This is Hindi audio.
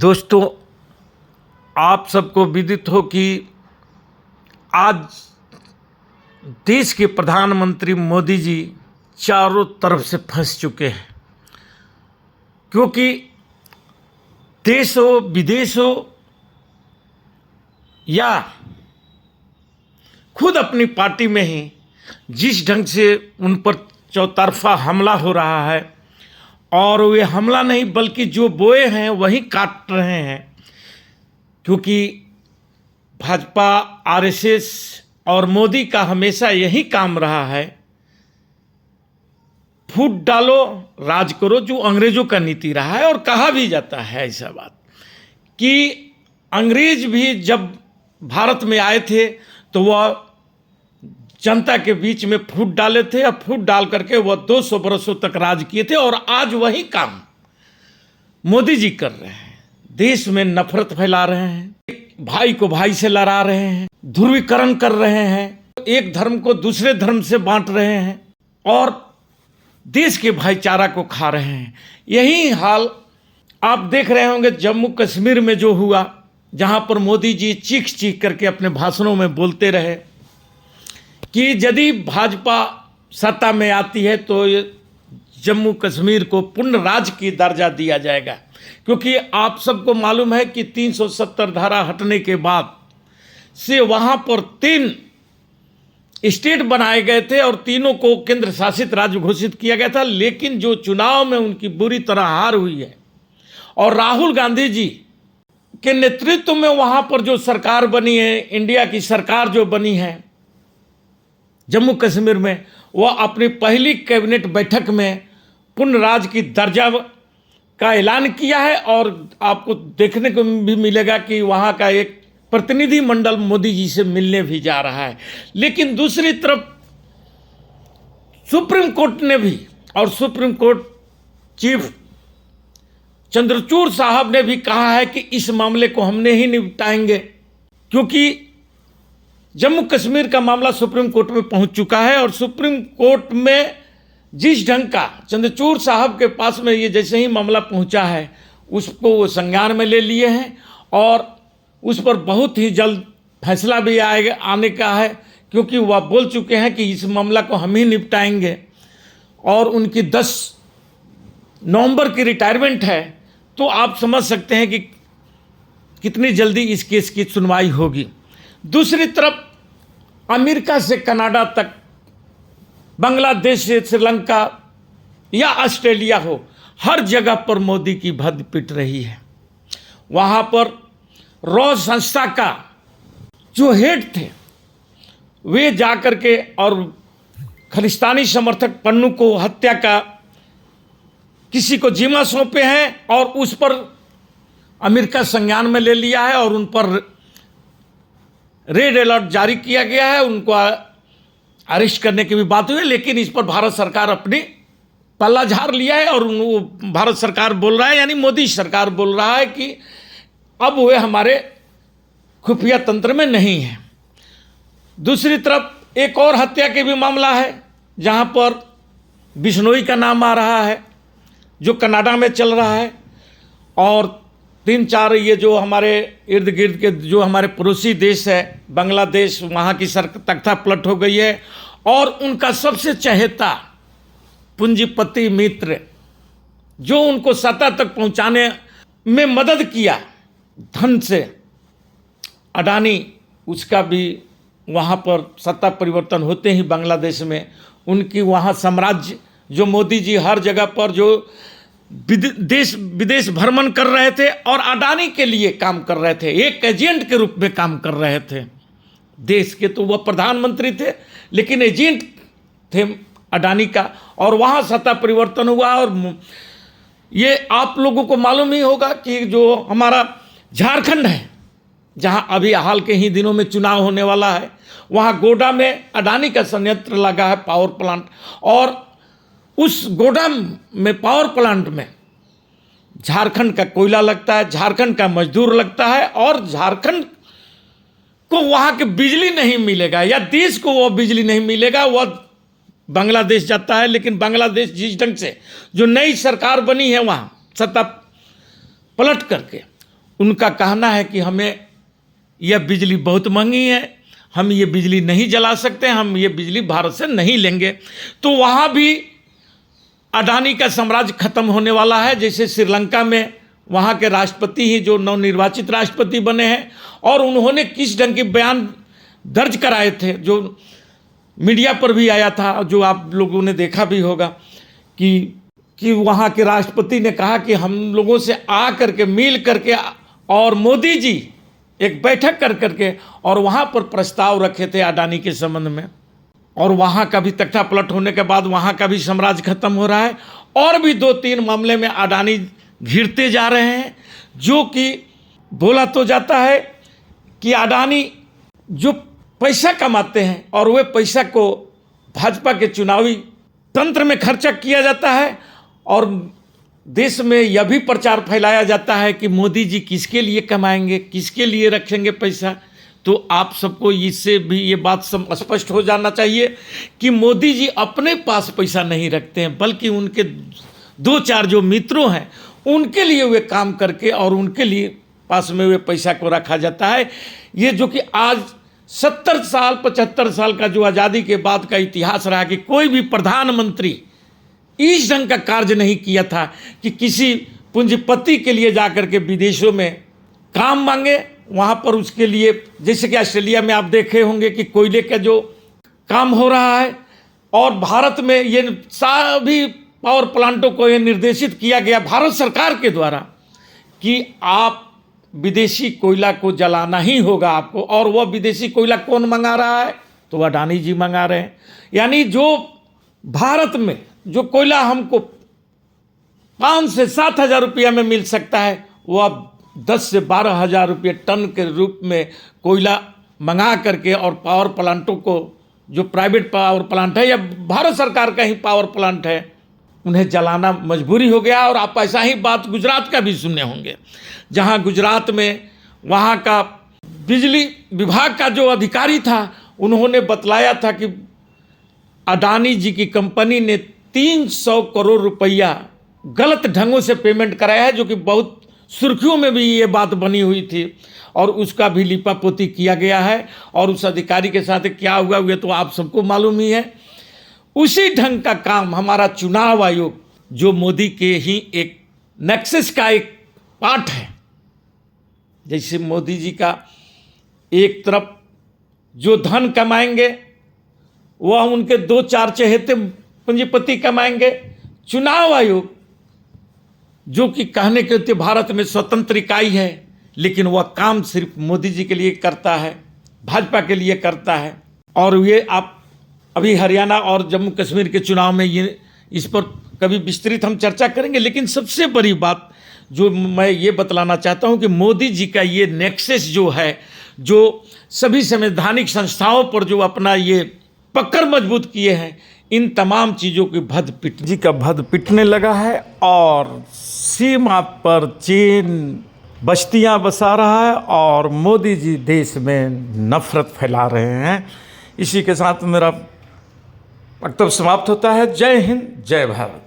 दोस्तों, आप सबको विदित हो कि आज देश के प्रधानमंत्री मोदी जी चारों तरफ से फंस चुके हैं, क्योंकि देश हो विदेश हो या खुद अपनी पार्टी में ही जिस ढंग से उन पर चौतरफा हमला हो रहा है, और वे हमला नहीं बल्कि जो बोए हैं वही काट रहे हैं। क्योंकि भाजपा, आरएसएस और मोदी का हमेशा यही काम रहा है, फूट डालो राज करो, जो अंग्रेजों का नीति रहा है। और कहा भी जाता है ऐसा बात कि अंग्रेज भी जब भारत में आए थे तो वह जनता के बीच में फूट डाले थे, और फूट डाल करके वह 200 बरसों तक राज किए थे। और आज वही काम मोदी जी कर रहे हैं। देश में नफरत फैला रहे हैं, भाई को भाई से लड़ा रहे हैं, ध्रुवीकरण कर रहे हैं, एक धर्म को दूसरे धर्म से बांट रहे हैं और देश के भाईचारा को खा रहे हैं। यही हाल आप देख रहे होंगे जम्मू कश्मीर में जो हुआ, जहां पर मोदी जी चीख चीख करके अपने भाषणों में बोलते रहे कि यदि भाजपा सत्ता में आती है तो जम्मू कश्मीर को पूर्ण राज्य की दर्जा दिया जाएगा। क्योंकि आप सबको मालूम है कि 370 धारा हटने के बाद से वहाँ पर 3 स्टेट बनाए गए थे और तीनों को केंद्र शासित राज्य घोषित किया गया था। लेकिन जो चुनाव में उनकी बुरी तरह हार हुई है और राहुल गांधी जी के नेतृत्व में वहाँ पर जो सरकार बनी है, इंडिया की सरकार जो बनी है जम्मू कश्मीर में, वह अपनी पहली कैबिनेट बैठक में पूर्ण राज्य की दर्जा का ऐलान किया है। और आपको देखने को भी मिलेगा कि वहाँ का एक प्रतिनिधि मंडल मोदी जी से मिलने भी जा रहा है। लेकिन दूसरी तरफ सुप्रीम कोर्ट ने भी, और सुप्रीम कोर्ट चीफ चंद्रचूड़ साहब ने भी कहा है कि इस मामले को हमने ही निपटाएंगे, क्योंकि जम्मू कश्मीर का मामला सुप्रीम कोर्ट में पहुंच चुका है। और सुप्रीम कोर्ट में जिस ढंग का चंद्रचूड़ साहब के पास में ये जैसे ही मामला पहुंचा है, उसको वो संज्ञान में ले लिए हैं और उस पर बहुत ही जल्द फैसला भी आने का है, क्योंकि वह बोल चुके हैं कि इस मामला को हम ही निपटाएंगे। और उनकी 10 नवंबर की रिटायरमेंट है, तो आप समझ सकते हैं कि कितनी जल्दी इस केस की सुनवाई होगी। दूसरी तरफ अमेरिका से कनाडा तक, बांग्लादेश से श्रीलंका या ऑस्ट्रेलिया हो, हर जगह पर मोदी की भद्द पिट रही है। वहाँ पर रॉ संस्था का जो हेड थे वे जाकर के और खालिस्तानी समर्थक पन्नू को हत्या का किसी को जिम्मा सौंपे हैं, और उस पर अमेरिका संज्ञान में ले लिया है और उन पर रेड अलर्ट जारी किया गया है। उनको अरेस्ट करने की भी बात हुई है, लेकिन इस पर भारत सरकार अपनी पल्ला झाड़ लिया है। और भारत सरकार बोल रहा है, यानी मोदी सरकार बोल रहा है कि अब वे हमारे खुफिया तंत्र में नहीं है। दूसरी तरफ एक और हत्या के भी मामला है, जहां पर बिश्नोई का नाम आ रहा है, जो कनाडा में चल रहा है। और 3-4 ये जो हमारे इर्द गिर्द के जो हमारे पड़ोसी देश है, बांग्लादेश, वहाँ की तख्ता पलट हो गई है। और उनका सबसे चहेता पूंजीपति मित्र, जो उनको सत्ता तक पहुँचाने में मदद किया धन से, अडानी, उसका भी वहाँ पर सत्ता परिवर्तन होते ही बांग्लादेश में उनकी वहाँ साम्राज्य, जो मोदी जी हर जगह पर जो देश विदेश भ्रमण कर रहे थे और अडानी के लिए काम कर रहे थे, एक एजेंट के रूप में काम कर रहे थे देश के। तो वह प्रधानमंत्री थे लेकिन एजेंट थे अडानी का, और वहाँ सत्ता परिवर्तन हुआ। और ये आप लोगों को मालूम ही होगा कि जो हमारा झारखंड है, जहाँ अभी हाल के ही दिनों में चुनाव होने वाला है, वहाँ गोड्डा में अडानी का संयंत्र लगा है, पावर प्लांट। और उस गोड्डा में पावर प्लांट में झारखंड का कोयला लगता है, झारखंड का मजदूर लगता है, और झारखंड को वहाँ के बिजली नहीं मिलेगा या देश को वो बिजली नहीं मिलेगा, वह बांग्लादेश जाता है। लेकिन बांग्लादेश जिस ढंग से जो नई सरकार बनी है वहाँ सत्ता पलट करके, उनका कहना है कि हमें यह बिजली बहुत महंगी है, हम ये बिजली नहीं जला सकते, हम ये बिजली भारत से नहीं लेंगे। तो वहाँ भी अडानी का साम्राज्य खत्म होने वाला है। जैसे श्रीलंका में वहाँ के राष्ट्रपति ही जो नवनिर्वाचित राष्ट्रपति बने हैं, और उन्होंने किस ढंग के बयान दर्ज कराए थे, जो मीडिया पर भी आया था, जो आप लोगों ने देखा भी होगा, कि वहाँ के राष्ट्रपति ने कहा कि हम लोगों से आ करके मिल करके और मोदी जी एक बैठक कर करके और वहाँ पर प्रस्ताव रखे थे अडानी के संबंध में। और वहाँ का भी तख्ता पलट होने के बाद वहाँ का भी साम्राज्य खत्म हो रहा है, और भी 2-3 मामले में अडानी घिरते जा रहे हैं। जो कि बोला तो जाता है कि अडानी जो पैसा कमाते हैं और वे पैसा को भाजपा के चुनावी तंत्र में खर्चा किया जाता है, और देश में यह भी प्रचार फैलाया जाता है कि मोदी जी किसके लिए कमाएंगे, किसके लिए रखेंगे पैसा। तो आप सबको इससे भी ये बात स्पष्ट हो जाना चाहिए कि मोदी जी अपने पास पैसा नहीं रखते हैं, बल्कि उनके 2-4 जो मित्रों हैं उनके लिए वे काम करके और उनके लिए पास में वे पैसा को रखा जाता है। ये जो कि आज 70 साल 75 साल का जो आज़ादी के बाद का इतिहास रहा कि कोई भी प्रधानमंत्री इस ढंग का कार्य नहीं किया था कि किसी पूंजीपति के लिए जाकर के विदेशों में काम मांगे, वहाँ पर उसके लिए, जैसे कि ऑस्ट्रेलिया में आप देखे होंगे कि कोयले का जो काम हो रहा है, और भारत में ये सभी पावर प्लांटों को ये निर्देशित किया गया भारत सरकार के द्वारा कि आप विदेशी कोयला को जलाना ही होगा आपको। और वह विदेशी कोयला कौन मंगा रहा है? तो अडानी जी मंगा रहे हैं। यानी जो भारत में जो कोयला हमको 5 से 7 हज़ार रुपया में मिल सकता है, वह 10 से 12 हज़ार रुपये टन के रूप में कोयला मंगा करके, और पावर प्लांटों को, जो प्राइवेट पावर प्लांट है या भारत सरकार का ही पावर प्लांट है, उन्हें जलाना मजबूरी हो गया। और आप ऐसा ही बात गुजरात का भी सुने होंगे, जहां गुजरात में वहां का बिजली विभाग का जो अधिकारी था, उन्होंने बतलाया था कि अडानी जी की कंपनी ने 300 करोड़ रुपया गलत ढंगों से पेमेंट कराया है, जो कि बहुत सुर्खियों में भी ये बात बनी हुई थी, और उसका भी लिपापोती किया गया है। और उस अधिकारी के साथ क्या हुआ ये तो आप सबको मालूम ही है। उसी ढंग का काम हमारा चुनाव आयोग, जो मोदी के ही एक नेक्सस का एक पार्ट है। जैसे मोदी जी का एक तरफ जो धन कमाएंगे वह उनके 2-4 चहेते पूंजीपति कमाएंगे, चुनाव आयोग जो कि कहने के लिए भारत में स्वतंत्र इकाई है, लेकिन वह काम सिर्फ मोदी जी के लिए करता है, भाजपा के लिए करता है। और ये आप अभी हरियाणा और जम्मू कश्मीर के चुनाव में ये इस पर कभी विस्तृत हम चर्चा करेंगे। लेकिन सबसे बड़ी बात जो मैं ये बतलाना चाहता हूँ कि मोदी जी का ये नेक्सस जो है, जो सभी संवैधानिक संस्थाओं पर जो अपना ये पकड़ मजबूत किए हैं, इन तमाम चीज़ों की भद पिटने लगा है, और सीमा पर चीन बस्तियां बसा रहा है, और मोदी जी देश में नफरत फैला रहे हैं। इसी के साथ मेरा वक्तव्य समाप्त होता है। जय हिंद, जय भारत।